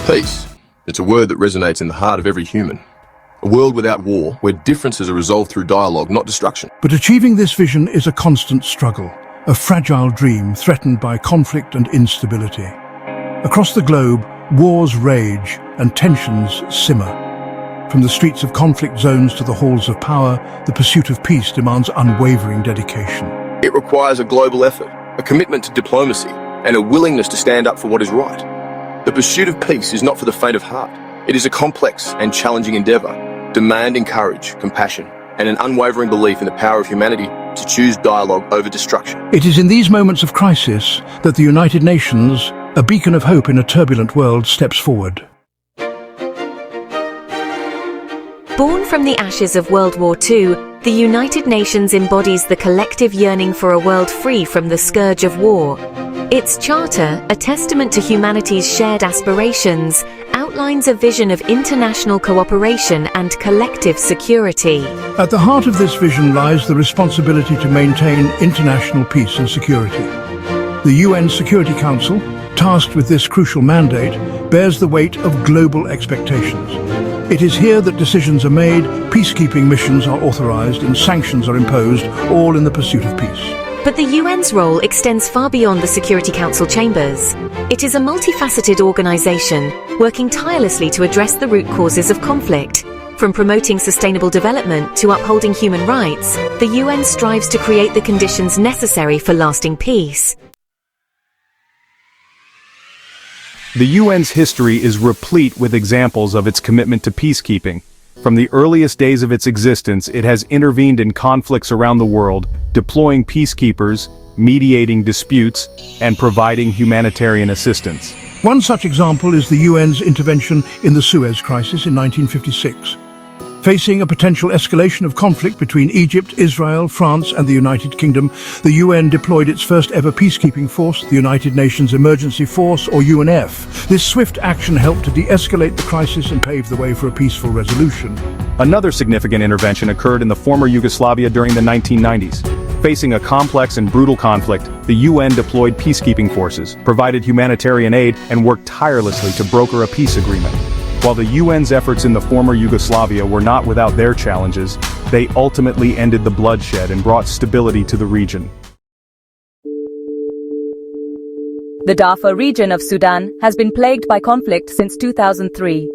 Peace. It's a word that resonates in the heart of every human. A world without war, where differences are resolved through dialogue, not destruction. But achieving this vision is a constant struggle, a fragile dream threatened by conflict and instability. Across the globe, wars rage and tensions simmer. From the streets of conflict zones to the halls of power, the pursuit of peace demands unwavering dedication. It requires a global effort, a commitment to diplomacy, and a willingness to stand up for what is right. The pursuit of peace is not for the faint of heart. It is a complex and challenging endeavour, demanding courage, compassion, and an unwavering belief in the power of humanity to choose dialogue over destruction. It is in these moments of crisis that the United Nations, a beacon of hope in a turbulent world, steps forward. Born from the ashes of World War II, the United Nations embodies the collective yearning for a world free from the scourge of war. Its charter, a testament to humanity's shared aspirations, outlines a vision of international cooperation and collective security. At the heart of this vision lies the responsibility to maintain international peace and security. The UN Security Council, tasked with this crucial mandate, bears the weight of global expectations. It is here that decisions are made, peacekeeping missions are authorized, and sanctions are imposed, all in the pursuit of peace. But the UN's role extends far beyond the Security Council chambers. It is a multifaceted organization, working tirelessly to address the root causes of conflict. From promoting sustainable development to upholding human rights, the UN strives to create the conditions necessary for lasting peace. The UN's history is replete with examples of its commitment to peacekeeping. From the earliest days of its existence, it has intervened in conflicts around the world, deploying peacekeepers, mediating disputes, and providing humanitarian assistance. One such example is the UN's intervention in the Suez Crisis in 1956. Facing a potential escalation of conflict between Egypt, Israel, France, and the United Kingdom, the UN deployed its first ever peacekeeping force, the United Nations Emergency Force, or UNF. This swift action helped to de-escalate the crisis and pave the way for a peaceful resolution. Another significant intervention occurred in the former Yugoslavia during the 1990s. Facing a complex and brutal conflict, the UN deployed peacekeeping forces, provided humanitarian aid, and worked tirelessly to broker a peace agreement. While the UN's efforts in the former Yugoslavia were not without their challenges, they ultimately ended the bloodshed and brought stability to the region. The Darfur region of Sudan has been plagued by conflict since 2003.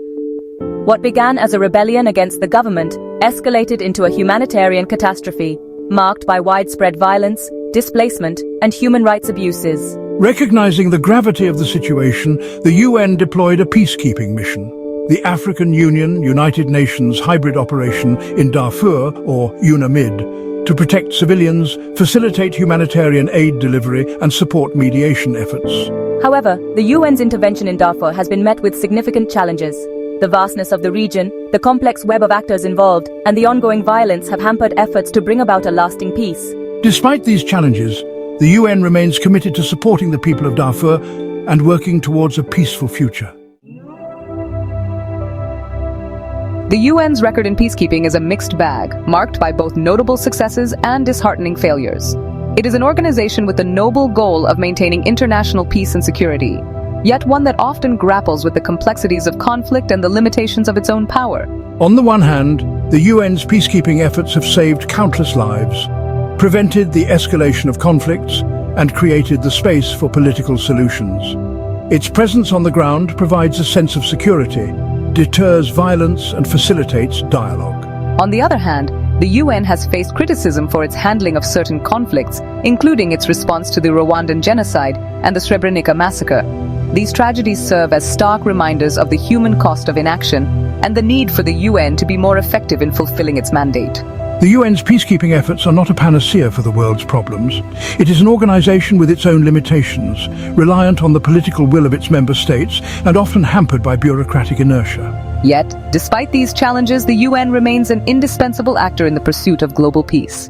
What began as a rebellion against the government escalated into a humanitarian catastrophe, marked by widespread violence, displacement, and human rights abuses. Recognizing the gravity of the situation, the UN deployed a peacekeeping mission. The African Union United Nations hybrid operation in Darfur, or UNAMID, to protect civilians, facilitate humanitarian aid delivery, and support mediation efforts. However, the UN's intervention in Darfur has been met with significant challenges. The vastness of the region, the complex web of actors involved, and the ongoing violence have hampered efforts to bring about a lasting peace. Despite these challenges, the UN remains committed to supporting the people of Darfur and working towards a peaceful future. The UN's record in peacekeeping is a mixed bag, marked by both notable successes and disheartening failures. It is an organization with the noble goal of maintaining international peace and security, yet one that often grapples with the complexities of conflict and the limitations of its own power. On the one hand, the UN's peacekeeping efforts have saved countless lives, prevented the escalation of conflicts, and created the space for political solutions. Its presence on the ground provides a sense of security, deters violence, and facilitates dialogue. On the other hand, the UN has faced criticism for its handling of certain conflicts, including its response to the Rwandan genocide and the Srebrenica massacre. These tragedies serve as stark reminders of the human cost of inaction and the need for the UN to be more effective in fulfilling its mandate. The UN's peacekeeping efforts are not a panacea for the world's problems. It is an organization with its own limitations, reliant on the political will of its member states and often hampered by bureaucratic inertia. Yet, despite these challenges, the UN remains an indispensable actor in the pursuit of global peace.